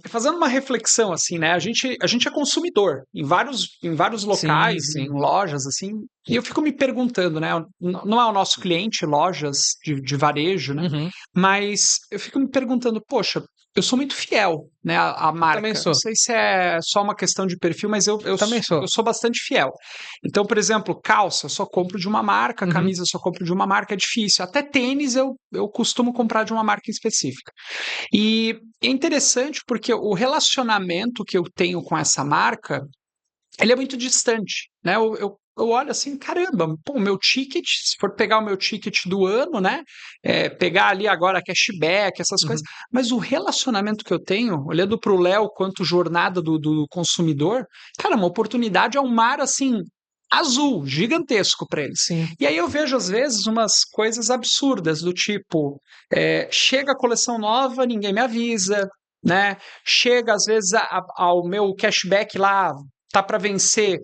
B: Fazendo uma reflexão, assim, né? A gente é consumidor em vários
A: Sim,
B: locais, em
A: sim.
B: lojas, assim, e eu fico me perguntando, né? Não é o nosso cliente, lojas de varejo, né?
A: Uhum.
B: Mas eu fico me perguntando, poxa, eu sou muito fiel, né, à
A: Eu também
B: marca. Não
A: sou.
B: sei se é só uma questão de perfil, mas
A: Eu também
B: eu
A: sou.
B: sou bastante fiel. Então, por exemplo, calça, eu só compro de uma marca,
A: Uhum.
B: camisa, eu só compro de uma marca, é difícil. Até tênis eu costumo comprar de uma marca específica. E é interessante porque o relacionamento que eu tenho com essa marca ele é muito distante, né? Eu olho assim, caramba, pô, meu ticket, se for pegar o meu ticket do ano, né? Pegar ali agora cashback, essas coisas,
A: Uhum.
B: mas o relacionamento que eu tenho, olhando para o Léo quanto jornada do consumidor, cara, uma oportunidade é um mar assim. Azul, gigantesco para eles.
A: Sim.
B: E aí eu vejo, às vezes, umas coisas absurdas, do tipo: chega a coleção nova, ninguém me avisa, né? Chega, às vezes, ao meu cashback lá, tá para vencer.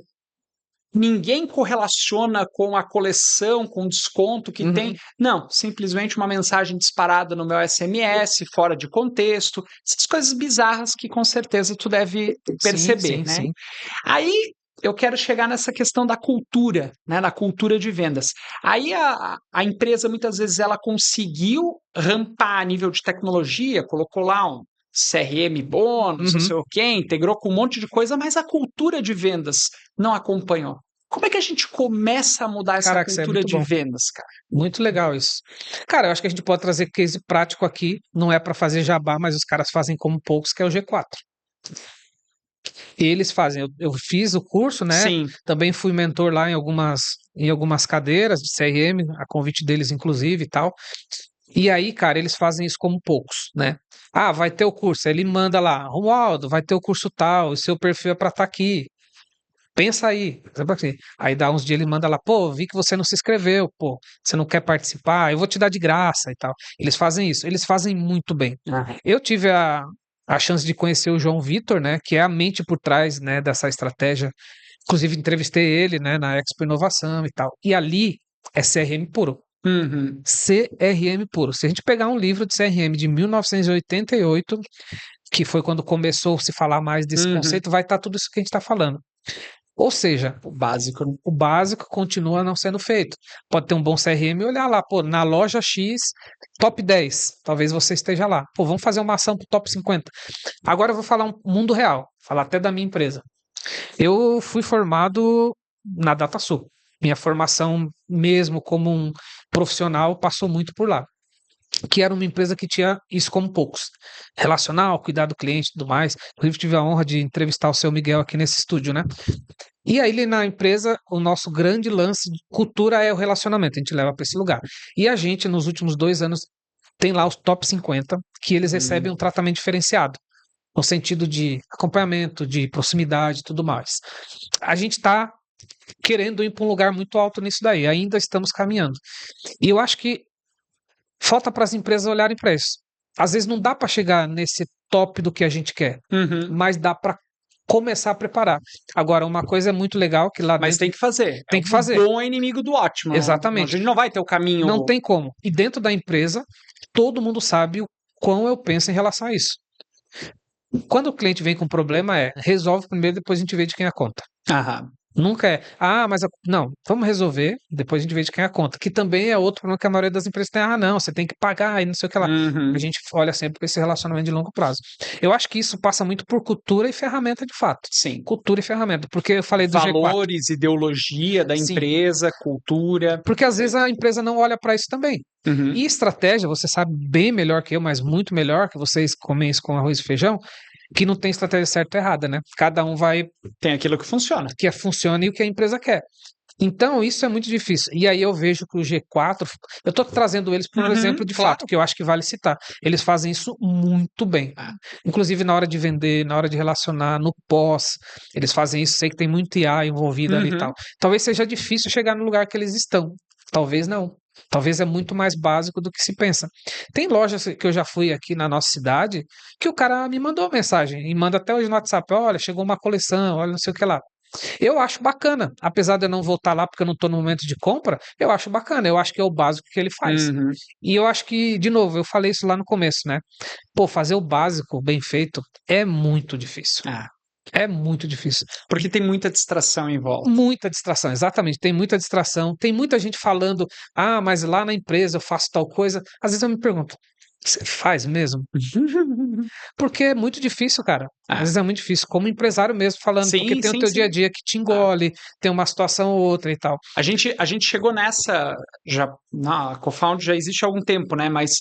B: Ninguém correlaciona com a coleção, com o desconto que tem.
A: Uhum.
B: Não, simplesmente uma mensagem disparada no meu SMS, fora de contexto. Essas coisas bizarras que com certeza tu deve
A: Sim,
B: perceber,
A: sim,
B: né?
A: sim.
B: Aí eu quero chegar nessa questão da cultura, né? Da cultura de vendas. Aí a empresa muitas vezes ela conseguiu rampar a nível de tecnologia, colocou lá um CRM bônus, não
A: Uhum.
B: sei o quê, integrou com um monte de coisa, mas a cultura de vendas não acompanhou. Como é que a gente começa a mudar essa
A: Caraca, isso é
B: cultura
A: muito
B: de
A: bom.
B: vendas, cara?
A: Muito legal isso. Cara, eu acho que a gente pode trazer case prático aqui. Não é para fazer jabá, mas os caras fazem como poucos, que é o G4. Eles fazem. Eu fiz o curso, né?
B: Sim.
A: Também fui mentor lá em algumas cadeiras de CRM, a convite deles, inclusive, e tal. E aí, cara, eles fazem isso como poucos, né? Ah, vai ter o curso. Aí ele manda lá, Romualdo, vai ter o curso tal, o seu perfil é para estar aqui. Pensa aí. Sabe assim? Aí dá uns dias ele manda lá, pô, vi que você não se inscreveu, pô, você não quer participar, eu vou te dar de graça e tal. Eles fazem isso, eles fazem muito bem. Eu tive a chance de conhecer o João Vitor, né, que é a mente por trás, né, dessa estratégia. Inclusive entrevistei ele, né, na Expo Inovação e tal. E ali é CRM puro.
B: Uhum.
A: CRM puro. Se a gente pegar um livro de CRM de 1988, que foi quando começou a se falar mais desse
B: Uhum.
A: conceito, vai estar tudo isso que a gente está falando. Ou seja,
B: O básico, né?
A: o básico continua não sendo feito. Pode ter um bom CRM e olhar lá, pô, na loja X, top 10. Talvez você esteja lá. Pô, vamos fazer uma ação pro top 50. Agora eu vou falar um mundo real, falar até da minha empresa. Eu fui formado na DataSul. Minha formação mesmo como um profissional passou muito por lá. Que era uma empresa que tinha isso como poucos. Relacional, cuidar do cliente e tudo mais. Inclusive tive a honra de entrevistar o seu Miguel aqui nesse estúdio, né? E aí, na empresa, o nosso grande lance de cultura é o relacionamento, a gente leva para esse lugar. E a gente, nos últimos 2 anos, tem lá os top 50, que eles recebem um tratamento diferenciado, no sentido de acompanhamento, de proximidade e tudo mais. A gente está querendo ir para um lugar muito alto nisso daí, ainda estamos caminhando. E eu acho que falta para as empresas olharem para isso. Às vezes não dá para chegar nesse top do que a gente quer,
B: Uhum.
A: mas dá para começar a preparar. Agora, uma coisa é muito legal que lá
B: Mas
A: dentro
B: tem que fazer.
A: tem
B: O
A: que fazer.
B: bom é inimigo do ótimo. A
A: Exatamente.
B: gente não vai ter o caminho.
A: Não tem como. E dentro da empresa, todo mundo sabe o quão eu penso em relação a isso. Quando o cliente vem com problema, resolve primeiro, depois a gente vê de quem é a conta.
B: Aham.
A: Nunca mas não, vamos resolver, depois a gente vê de quem é a conta. Que também é outro problema que a maioria das empresas tem. Ah, não, você tem que pagar e não sei o que lá.
B: Uhum.
A: A gente olha sempre para esse relacionamento de longo prazo. Eu acho que isso passa muito por cultura e ferramenta de fato.
B: Sim.
A: Cultura e ferramenta, porque eu falei do G4.
B: Valores, ideologia da
A: Sim,
B: empresa, cultura.
A: porque às vezes a empresa não olha para isso também.
B: Uhum.
A: E estratégia, você sabe bem melhor que eu, mas muito melhor que vocês comem isso com arroz e feijão, que não tem estratégia certa ou errada, né? Cada um vai
B: Tem aquilo que funciona.
A: que funciona e o que a empresa quer. Então, isso é muito difícil. E aí eu vejo que o G4, eu estou trazendo eles por um exemplo de
B: claro.
A: fato, que eu acho que vale citar. Eles fazem isso muito bem. Inclusive na hora de vender, na hora de relacionar, no pós, eles fazem isso. Sei que tem muito IA envolvido ali e tal. Talvez seja difícil chegar no lugar que eles estão. Talvez não. Talvez é muito mais básico do que se pensa. Tem lojas que eu já fui aqui na nossa cidade que o cara me mandou mensagem e manda até hoje no WhatsApp: olha, chegou uma coleção, olha, não sei o que lá. Eu acho bacana, apesar de eu não voltar lá porque eu não estou no momento de compra, eu acho bacana, eu acho que é o básico que ele faz.
B: Uhum.
A: E eu acho que, de novo, eu falei isso lá no começo, né? Pô, fazer o básico bem feito é muito difícil. É muito difícil.
B: Porque tem muita distração em volta.
A: Muita distração, exatamente. Tem muita distração. Tem muita gente falando, mas lá na empresa eu faço tal coisa. Às vezes eu me pergunto, Você faz mesmo? Porque é muito difícil, cara. Às
B: É.
A: vezes é muito difícil, como empresário mesmo falando, porque
B: Sim,
A: tem o
B: sim,
A: teu dia a
B: sim.
A: dia que te engole, tem uma situação ou outra e tal.
B: A gente chegou nessa, já, a Cofound já existe há algum tempo, né? Mas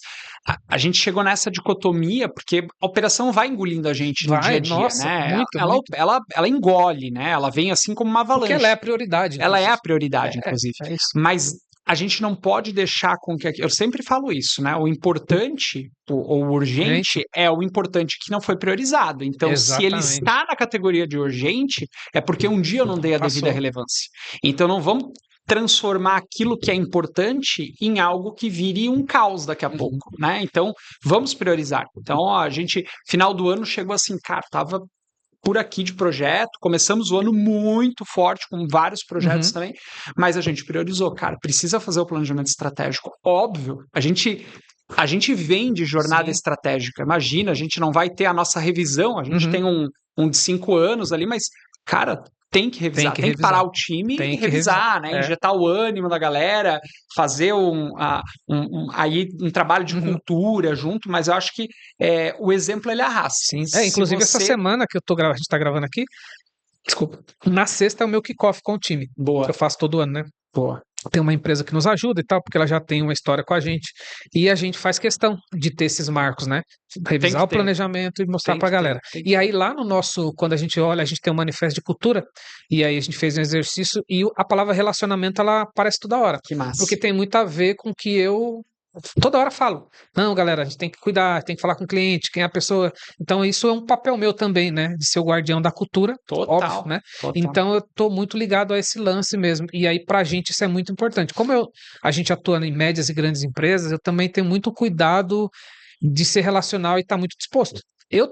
B: a gente chegou nessa dicotomia porque a operação vai engolindo a gente no dia a
A: Vai,
B: dia,
A: nossa,
B: né?
A: muito, muito.
B: Ela engole, né? Ela vem assim como uma
A: Porque ela é
B: avalanche.
A: a prioridade,
B: Ela é
A: inclusive.
B: a prioridade,
A: É,
B: inclusive.
A: é isso.
B: Mas a gente não pode deixar com que. Eu sempre falo isso, né? O importante, ou o urgente,
A: Gente,
B: é o importante que não foi priorizado. Então, se ele
A: exatamente.
B: está na categoria de urgente, é porque um dia eu não dei a devida
A: Passou.
B: relevância. Então, não vamos transformar aquilo que é importante em algo que vire um caos daqui a
A: Uhum,
B: pouco, né? Então, vamos priorizar. Então, ó, a gente, final do ano, chegou assim, cara, tava por aqui de projeto. Começamos o ano muito forte, com vários projetos
A: uhum,
B: também, mas a gente priorizou, cara, precisa fazer o planejamento estratégico. Óbvio, a gente vem de jornada
A: sim,
B: estratégica. Imagina, a gente não vai ter a nossa revisão, a gente
A: uhum.
B: tem um de 5 anos ali, mas, cara, tem que
A: Tem
B: revisar,
A: que
B: tem que parar
A: revisar.
B: o time e
A: Tem que revisar.
B: revisar, né?
A: É.
B: Injetar o ânimo da galera, fazer aí um trabalho de
A: Uhum.
B: cultura junto, mas eu acho que o exemplo ele arrasta.
A: Sim. É,
B: Se
A: inclusive essa
B: você.
A: semana que a gente tá gravando aqui, desculpa, na sexta é o meu kickoff com o time, que eu
B: Boa,
A: faço todo ano, né?
B: boa.
A: Tem uma empresa que nos ajuda e tal, porque ela já tem uma história com a gente. E a gente faz questão de ter esses marcos, né?
B: Tem
A: Revisar
B: que
A: o
B: ter,
A: planejamento e mostrar
B: tem
A: pra
B: que ter,
A: galera.
B: tem que
A: E
B: ter.
A: aí, lá no nosso, quando a gente olha, a gente tem um manifesto de cultura, e aí a gente fez um exercício, e a palavra relacionamento, ela aparece toda hora.
B: Que massa.
A: Porque tem muito a ver com o que eu toda hora falo. Não, galera, a gente tem que cuidar, tem que falar com o cliente, quem é a pessoa. Então, isso é um papel meu também, né? De ser o guardião da cultura, óbvio,
B: Total,
A: né?
B: total.
A: Então, eu tô muito ligado a esse lance mesmo. E aí, pra gente, isso é muito importante. A gente atua em médias e grandes empresas, eu também tenho muito cuidado de ser relacional e estar muito disposto. Eu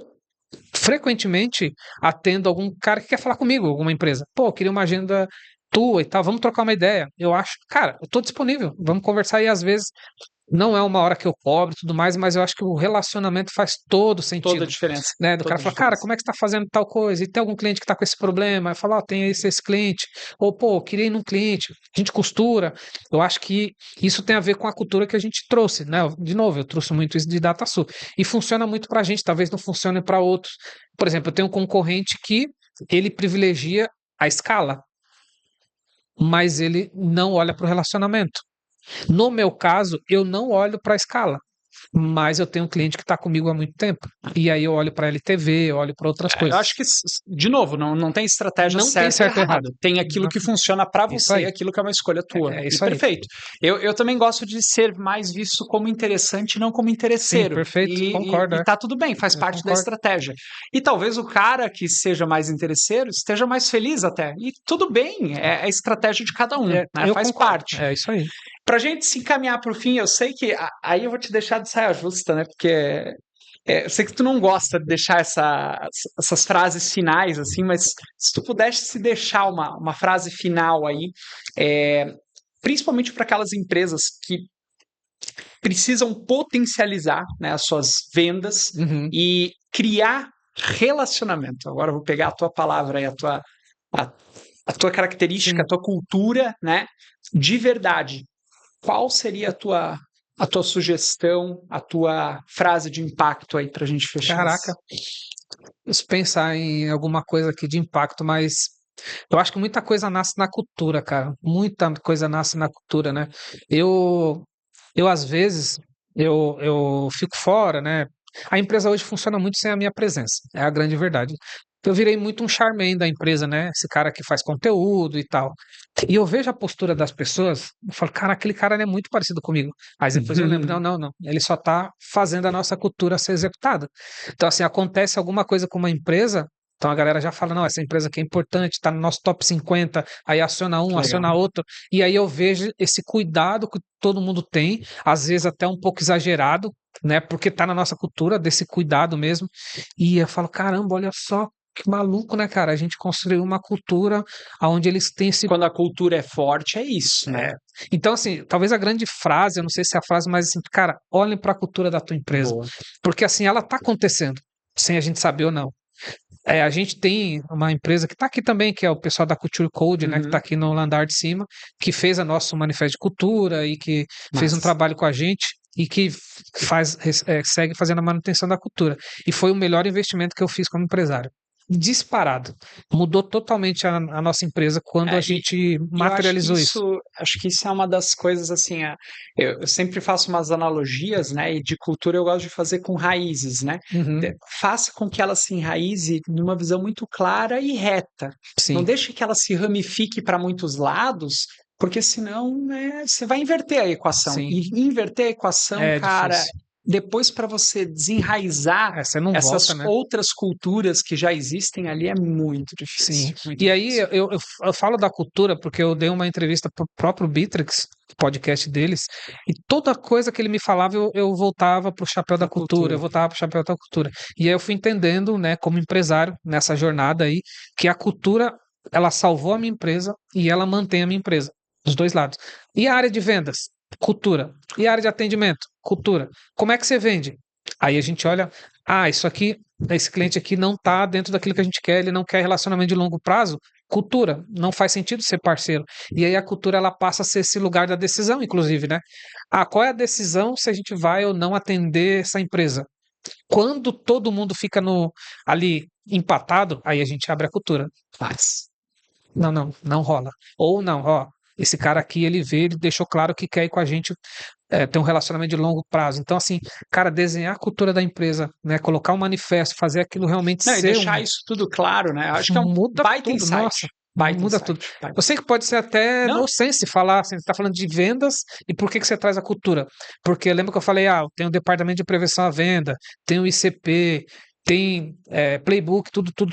A: frequentemente atendo algum cara que quer falar comigo, alguma empresa. Pô, eu queria uma agenda tua e tal, vamos trocar uma ideia. Eu acho, cara, eu tô disponível, vamos conversar e às vezes não é uma hora que eu cobro e tudo mais, mas eu acho que o relacionamento faz todo
B: Toda a
A: sentido,
B: diferença.
A: né? Do
B: Toda
A: cara
B: a
A: falar, cara,
B: diferença.
A: como é que você tá fazendo tal coisa? E tem algum cliente que tá com esse problema? Eu falo, ó, tem esse cliente. Ou, pô, queria ir num cliente, a gente costura. Eu acho que isso tem a ver com a cultura que a gente trouxe, né? De novo, eu trouxe muito isso de DataSul. E funciona muito pra gente, talvez não funcione para outros. Por exemplo, eu tenho um concorrente que ele privilegia a escala, mas ele não olha para o relacionamento. No meu caso, eu não olho para a escala, mas eu tenho um cliente que está comigo há muito tempo. E aí eu olho para a LTV, eu olho para outras
B: Eu acho
A: coisas.
B: que, de novo, não tem estratégia
A: Não tem
B: certa e
A: certo ou errado.
B: errada. Tem aquilo que funciona para
A: Isso
B: você,
A: aí.
B: aquilo que é uma escolha tua.
A: É
B: E
A: isso aí.
B: perfeito. Eu também gosto de ser mais visto como interessante, não como
A: Sim,
B: interesseiro.
A: perfeito. Concordo.
B: E tá tudo bem, faz
A: Eu
B: parte da
A: concordo.
B: estratégia. E talvez o cara que seja mais interesseiro esteja mais feliz até. E tudo bem, é a estratégia de cada um, né?
A: Eu
B: Faz
A: concordo.
B: parte.
A: É isso aí.
B: Pra gente se encaminhar pro fim, eu sei que aí eu vou te deixar de saia justa, né? Porque eu sei que tu não gosta de deixar essas frases finais, assim, mas se tu pudesse se deixar uma frase final aí, é, principalmente para aquelas empresas que precisam potencializar, né, as suas vendas
A: Uhum.
B: e criar relacionamento. Agora eu vou pegar a tua palavra aí, a, a tua característica, a
A: Sim.
B: tua cultura, né, de verdade. Qual seria a tua sugestão, a tua frase de impacto aí para a gente fechar
A: Caraca, preciso pensar em alguma coisa aqui de impacto, mas eu acho que muita coisa nasce na cultura, cara. Muita coisa nasce na cultura, né? Eu, eu às vezes, eu fico fora, né? A empresa hoje funciona muito sem a minha presença, é a grande verdade. Eu virei muito um charme da empresa, né? Esse cara que faz conteúdo e tal. E eu vejo a postura das pessoas, eu falo, cara, aquele cara é muito parecido comigo. Aí depois eu lembro, não, não, não. Ele só tá fazendo a nossa cultura ser executada. Então, assim, acontece alguma coisa com uma empresa, então a galera já fala, não, essa empresa aqui é importante, tá no nosso top 50, aí aciona um,
B: Que legal.
A: aciona outro, e aí eu vejo esse cuidado que todo mundo tem, às vezes até um pouco exagerado, né, porque tá na nossa cultura, desse cuidado mesmo, e eu falo, caramba, olha só, que maluco, né, cara, a gente construiu uma cultura onde eles têm esse...
B: Quando a cultura é forte, é isso, né?
A: Então, assim, talvez a grande frase, eu não sei se é a frase, mas assim, cara, olhem para a cultura da tua empresa,
B: Boa.
A: porque assim, ela tá acontecendo, sem a gente saber ou não. A gente tem uma empresa que está aqui também, que é o pessoal da Culture Code, né, que está
B: Uhum.
A: aqui no andar de cima, que fez a nosso manifesto de cultura e que fez um
B: Massa.
A: trabalho com a gente. e que segue fazendo a manutenção da cultura. E foi o melhor investimento que eu fiz como empresário. Disparado. Mudou totalmente a nossa empresa quando a gente materializou isso.
B: Acho que isso é uma das coisas, assim, eu sempre faço umas analogias, né? E de cultura eu gosto de fazer com raízes, né?
A: Uhum,
B: Faça com que ela se enraize numa visão muito clara e reta. Não
A: sim,
B: deixe que ela se ramifique para muitos lados, porque senão, né, você vai inverter a equação.
A: sim.
B: E inverter a equação,
A: É
B: cara,
A: difícil.
B: depois para você desenraizar
A: Você não
B: essas
A: volta, né?
B: outras culturas que já existem ali é muito
A: Sim.
B: difícil. Muito
A: E aí
B: difícil.
A: eu falo da cultura porque eu dei uma entrevista pro próprio Bitrix, podcast deles, e toda coisa que ele me falava eu voltava pro chapéu da
B: Da
A: cultura, eu
B: cultura.
A: voltava pro chapéu da cultura. E aí eu fui entendendo, né, como empresário nessa jornada aí, que a cultura ela salvou a minha empresa e ela mantém a minha empresa, dos dois lados. E a área de vendas? Cultura. E a área de atendimento? Cultura. Como é que você vende? Aí a gente olha, isso aqui, esse cliente aqui não está dentro daquilo que a gente quer, ele não quer relacionamento de longo prazo. Cultura, não faz sentido ser parceiro. E aí a cultura ela passa a ser esse lugar da decisão, inclusive, né? Qual é a decisão se a gente vai ou não atender essa empresa? Quando todo mundo fica ali empatado, aí a gente abre a cultura. Faz. Não rola. Ou não, ó, esse cara aqui, ele deixou claro que quer ir com a gente ter um relacionamento de longo prazo. Então, assim, cara, desenhar a cultura da empresa, né, colocar um manifesto, fazer aquilo realmente
B: Não, e
A: ser
B: deixar isso tudo claro, né? Acho que é um
A: muda
B: baita
A: tudo,
B: insight.
A: nossa,
B: Baita
A: muda
B: insight.
A: tudo. Eu sei que pode ser até
B: Não,
A: nonsense falar, assim, você está falando de vendas e por que você traz a cultura? Porque lembra que eu falei, tem o departamento de prevenção à venda, tem o ICP, tem playbook,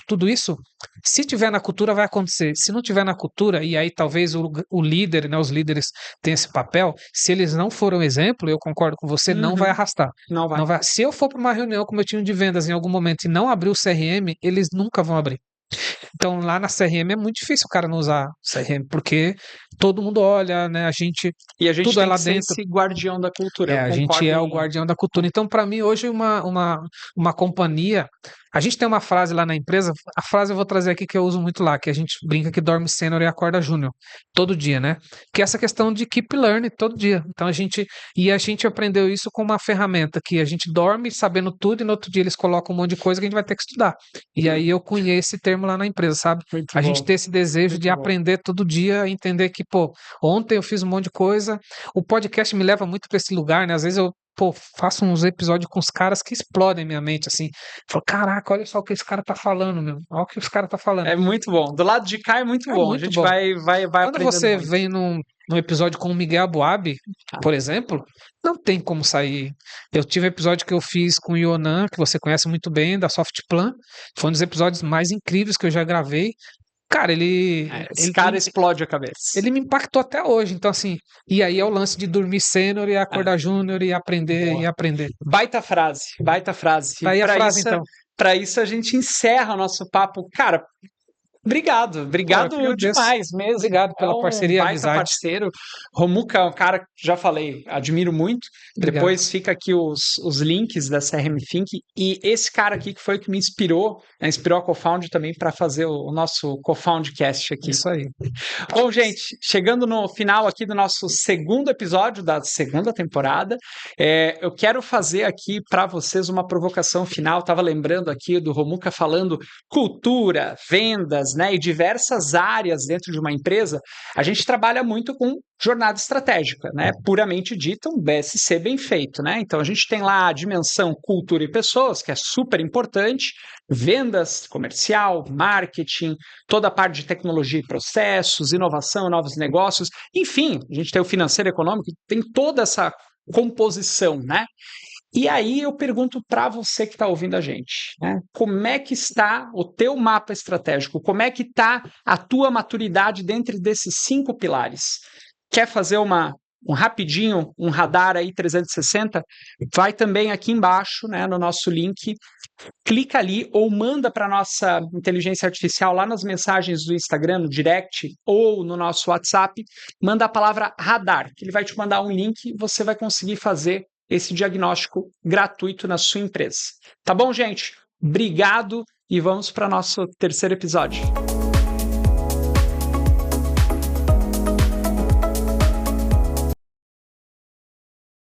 A: tudo isso. Se tiver na cultura, vai acontecer. Se não tiver na cultura, e aí talvez o líder, né, os líderes tenham esse papel, se eles não forem um exemplo, eu concordo com você, não vai arrastar.
B: não vai.
A: Não vai. Se eu for para uma reunião com o meu time de vendas em algum momento e não abrir o CRM, eles nunca vão abrir. Então lá na CRM é muito difícil o cara não usar CRM, porque todo mundo olha, né?
B: E a gente
A: Tudo é
B: tem
A: lá
B: que ser
A: dentro.
B: esse guardião da cultura. Eu
A: A gente
B: concordo
A: é o guardião da cultura. Então, para mim, hoje, uma companhia. A gente tem uma frase lá na empresa, a frase eu vou trazer aqui que eu uso muito lá, que a gente brinca que dorme sênior e acorda júnior, todo dia, né? Que é essa questão de keep learning todo dia. Então, a gente aprendeu isso com uma ferramenta que a gente dorme sabendo tudo e no outro dia eles colocam um monte de coisa que a gente vai ter que estudar. E aí eu cunhei esse termo lá na empresa, sabe?
B: Muito
A: A gente
B: bom.
A: ter esse desejo
B: Muito
A: de
B: bom.
A: aprender todo dia, entender que, pô, ontem eu fiz um monte de coisa, o podcast me leva muito para esse lugar, né? Às vezes eu faço uns episódios com os caras que explodem minha mente, assim. Falo, caraca, olha só o que esse cara tá falando, meu. Olha o que esse cara tá falando.
B: É muito bom. Do lado de cá é muito
A: É
B: bom. A
A: muito
B: gente
A: bom.
B: vai
A: Quando
B: aprendendo
A: você
B: muito.
A: vem num episódio com o Miguel Abuabi, por exemplo, não tem como sair. Eu tive um episódio que eu fiz com o Yonan, que você conhece muito bem, da Softplan. Foi um dos episódios mais incríveis que eu já gravei. Cara,
B: Esse cara explode a cabeça.
A: ele me impactou até hoje. Então, assim, e aí é o lance de dormir sênior e acordar júnior e aprender
B: Boa.
A: e aprender.
B: Baita frase, baita frase.
A: Tá aí a frase, então.
B: Para isso a gente encerra o nosso papo. Cara, obrigado,
A: Pô, eu
B: obrigado
A: que agradeço.
B: demais mesmo.
A: Obrigado pela
B: É um
A: parceria e
B: baita
A: amizade.
B: parceiro. Romuca é um cara que, já falei, admiro muito.
A: Obrigado.
B: Depois fica aqui os links da CRM Think. E esse cara aqui que foi que me inspirou, né, inspirou a CoFound também para fazer o nosso CoFoundcast aqui.
A: Isso aí.
B: Bom, gente, chegando no final aqui do nosso segundo episódio da segunda temporada, eu quero fazer aqui para vocês uma provocação final. Estava lembrando aqui do Romuca falando cultura, vendas, né, e diversas áreas dentro de uma empresa. A gente trabalha muito com jornada estratégica, né, puramente dita, um BSC bem feito, né? Então a gente tem lá a dimensão cultura e pessoas, que é super importante, vendas, comercial, marketing, toda a parte de tecnologia e processos, inovação, novos negócios, enfim, a gente tem o financeiro e econômico, tem toda essa composição, né? E aí eu pergunto para você que está ouvindo a gente, né? Como é que está o teu mapa estratégico? Como é que está a tua maturidade dentro desses 5 pilares? Quer fazer um rapidinho, um radar aí 360? Vai também aqui embaixo, né, no nosso link, clica ali ou manda para a nossa inteligência artificial lá nas mensagens do Instagram, no direct ou no nosso WhatsApp, manda a palavra radar, que ele vai te mandar um link e você vai conseguir fazer esse diagnóstico gratuito na sua empresa. Tá bom, gente? Obrigado e vamos para o nosso terceiro episódio.